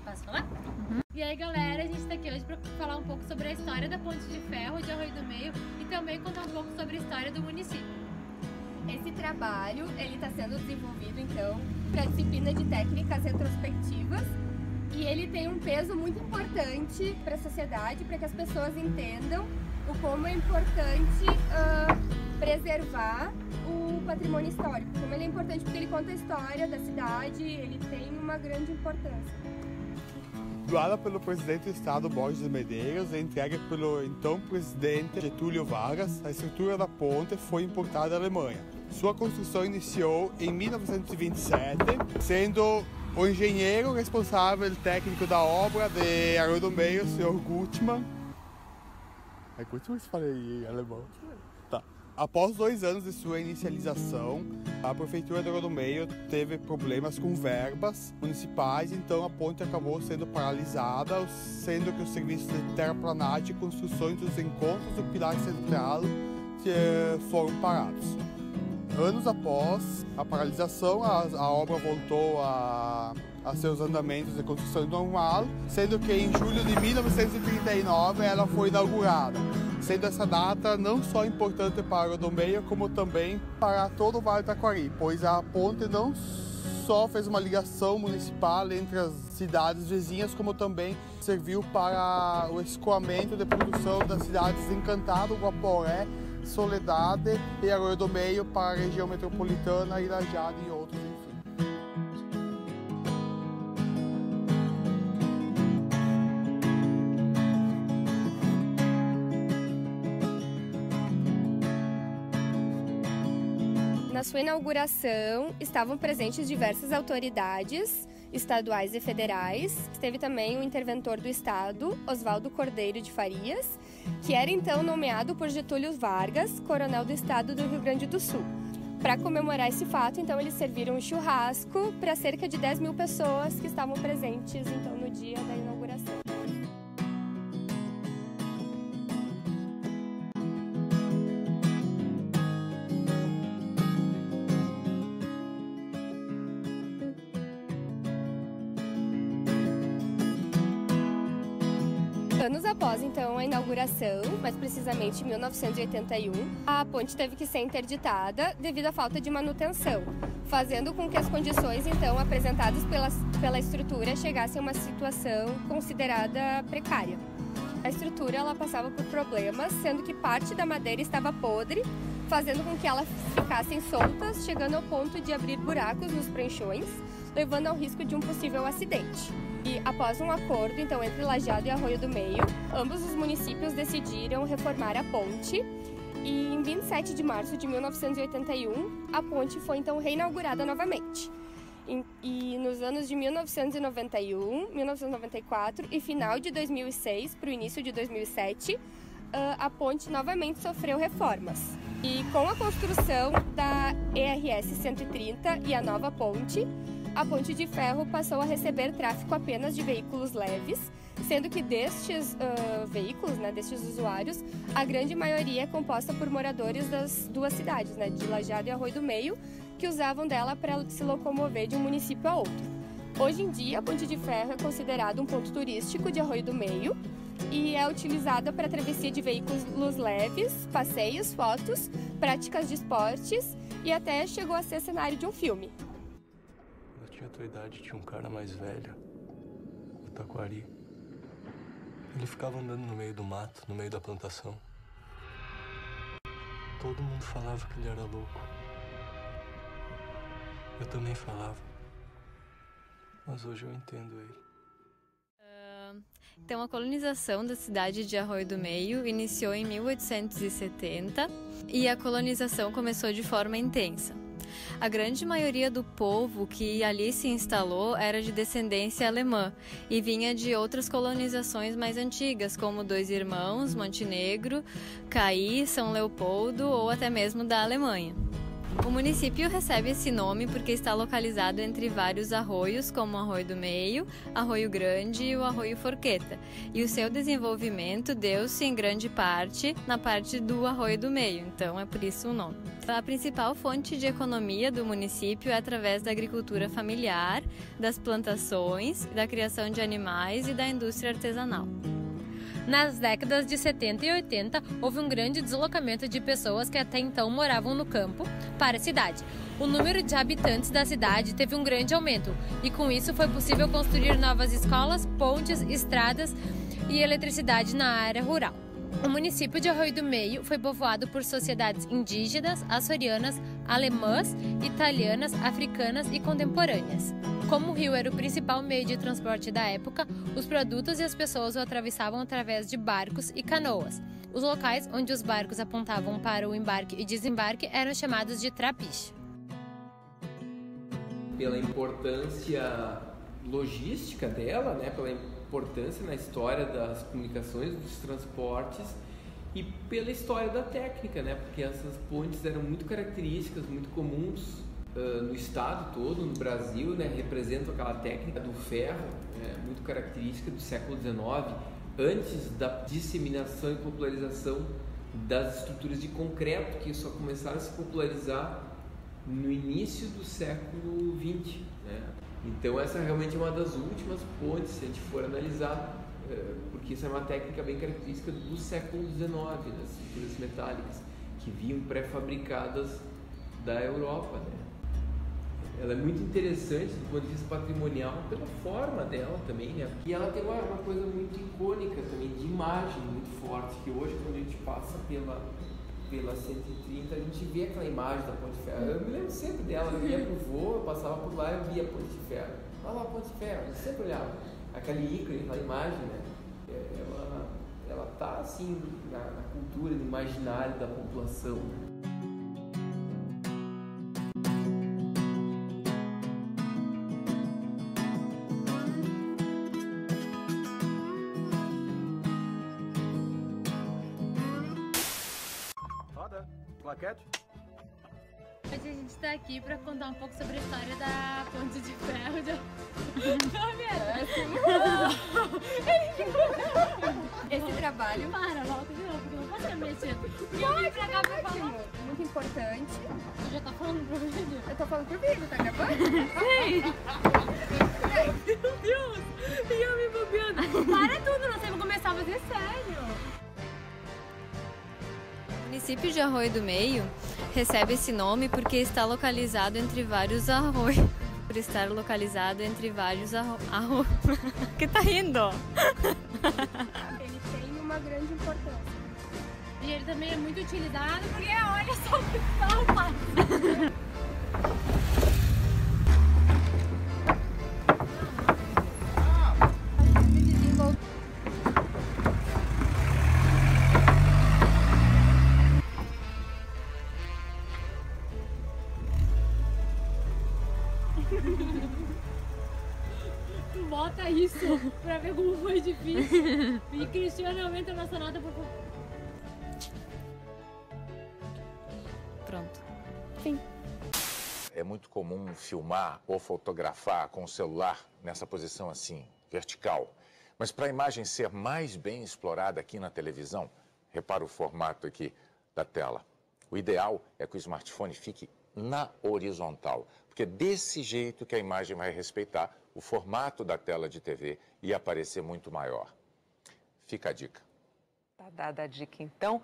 Posso falar? E aí, galera, a gente tá aqui hoje para falar um pouco sobre a história da Ponte de Ferro de Arroio do Meio e também contar um pouco sobre a história do município. Esse trabalho ele está sendo desenvolvido então para a disciplina de técnicas retrospectivas e ele tem um peso muito importante para a sociedade, para que as pessoas entendam o como é importante preservar o patrimônio histórico. Como ele é importante porque ele conta a história da cidade, ele tem uma grande importância. Doada pelo presidente do estado Borges de Medeiros e entregue pelo então presidente Getúlio Vargas, a estrutura da ponte foi importada da Alemanha. Sua construção iniciou em 1927, sendo o engenheiro responsável técnico da obra de Arroio do Meio, o Sr. Gutmann. É Gutmann que se fala em alemão? Tá. Após 2 anos de sua inicialização, a Prefeitura de Arroio do Meio teve problemas com verbas municipais, então a ponte acabou sendo paralisada, sendo que os serviços de terraplanagem e construções dos encontros do Pilar Central foram parados. Anos após a paralisação, a obra voltou a seus andamentos de construção normal, sendo que em julho de 1939 ela foi inaugurada, sendo essa data não só importante para Arroio do Meio, como também para todo o Vale do Taquari, pois a ponte não só fez uma ligação municipal entre as cidades vizinhas, como também serviu para o escoamento de produção das cidades de Encantado, Guaporé, Soledade e Arroio do Meio para a região metropolitana, Irajá e outros, enfim. Na sua inauguração estavam presentes diversas autoridades estaduais e federais. Teve também o interventor do estado, Oswaldo Cordeiro de Farias, que era então nomeado por Getúlio Vargas, coronel do estado do Rio Grande do Sul. Para comemorar esse fato, então eles serviram um churrasco para cerca de 10.000 pessoas que estavam presentes então no dia da inauguração. Anos após, então, a inauguração, mais precisamente em 1981, a ponte teve que ser interditada devido à falta de manutenção, fazendo com que as condições, então, apresentadas pela estrutura chegassem a uma situação considerada precária. A estrutura ela passava por problemas, sendo que parte da madeira estava podre, fazendo com que elas ficassem soltas, chegando ao ponto de abrir buracos nos pranchões, levando ao risco de um possível acidente. E após um acordo então entre Lajeado e Arroio do Meio, ambos os municípios decidiram reformar a ponte e em 27 de março de 1981 a ponte foi então reinaugurada novamente. E nos anos de 1991, 1994 e final de 2006 para o início de 2007, a ponte novamente sofreu reformas. E com a construção da ERS 130 e a nova ponte, a Ponte de Ferro passou a receber tráfego apenas de veículos leves, sendo que destes veículos, destes usuários, a grande maioria é composta por moradores das duas cidades, de Lajeado e Arroio do Meio, que usavam dela para se locomover de um município a outro. Hoje em dia, a Ponte de Ferro é considerada um ponto turístico de Arroio do Meio e é utilizada para travessia de veículos leves, passeios, fotos, práticas de esportes e até chegou a ser cenário de um filme. Tinha a tua idade, tinha um cara mais velho, o Taquari. Ele ficava andando no meio do mato, no meio da plantação. Todo mundo falava que ele era louco. Eu também falava. Mas hoje eu entendo ele. Então, a colonização da cidade de Arroio do Meio iniciou em 1870 e a colonização começou de forma intensa. A grande maioria do povo que ali se instalou era de descendência alemã e vinha de outras colonizações mais antigas, como Dois Irmãos, Montenegro, Caí, São Leopoldo ou até mesmo da Alemanha. O município recebe esse nome porque está localizado entre vários arroios, como o Arroio do Meio, Arroio Grande e o Arroio Forqueta. E o seu desenvolvimento deu-se em grande parte na parte do Arroio do Meio, então é por isso o nome. A principal fonte de economia do município é através da agricultura familiar, das plantações, da criação de animais e da indústria artesanal. Nas décadas de 70 e 80, houve um grande deslocamento de pessoas que até então moravam no campo para a cidade. O número de habitantes da cidade teve um grande aumento e com isso foi possível construir novas escolas, pontes, estradas e eletricidade na área rural. O município de Arroio do Meio foi povoado por sociedades indígenas, açorianas, alemãs, italianas, africanas e contemporâneas. Como o rio era o principal meio de transporte da época, os produtos e as pessoas o atravessavam através de barcos e canoas. Os locais onde os barcos apontavam para o embarque e desembarque eram chamados de trapiche. Pela importância logística dela, né, pela importância na história das comunicações, dos transportes e pela história da técnica, né, porque essas pontes eram muito características, muito comuns no estado todo, no Brasil, né, representam aquela técnica do ferro, muito característica do século XIX, antes da disseminação e popularização das estruturas de concreto, que só começaram a se popularizar no início do século XX, né? Então essa realmente é uma das últimas pontes, se a gente for analisar, porque isso é uma técnica bem característica do século XIX, das estruturas metálicas, que vinham pré-fabricadas da Europa, né? Ela é muito interessante do ponto de vista patrimonial pela forma dela também, né? E ela tem uma coisa muito icônica também, de imagem muito forte, que hoje quando a gente passa pela 130, a gente vê aquela imagem da Ponte de Ferro. Eu me lembro sempre dela, eu ia pro voo, eu passava por lá e eu via a Ponte de Ferro. Olha lá a Ponte de Ferro, eu sempre olhava. Aquele ícone, aquela imagem, né? Ela tá assim na cultura, no imaginário da população. Claquete? Hoje a gente está aqui para contar um pouco sobre a história da Ponte de Ferro. Esse trabalho Para, volta de novo, porque eu não posso mexer. muito importante. Você já tá falando pro vídeo? Eu tô falando pro vídeo, tá gravando? Sim! Meu Deus! E eu me bugando. Para tudo, nós temos que começar a fazer sério. O município de Arroio do Meio recebe esse nome porque está localizado entre vários arroios. Por estar localizado entre vários arroios. Que tá rindo? Ele tem uma grande importância. E ele também é muito utilizado porque olha só o que fala. Tu bota isso pra ver como foi difícil. E Cristiano aumenta a nossa nota por favor. Pronto. Fim. É muito comum filmar ou fotografar com o celular nessa posição assim, vertical. Mas para a imagem ser mais bem explorada aqui na televisão, repara o formato aqui da tela. O ideal é que o smartphone fique na horizontal, porque é desse jeito que a imagem vai respeitar o formato da tela de TV e aparecer muito maior. Fica a dica. Tá dada a dica, então.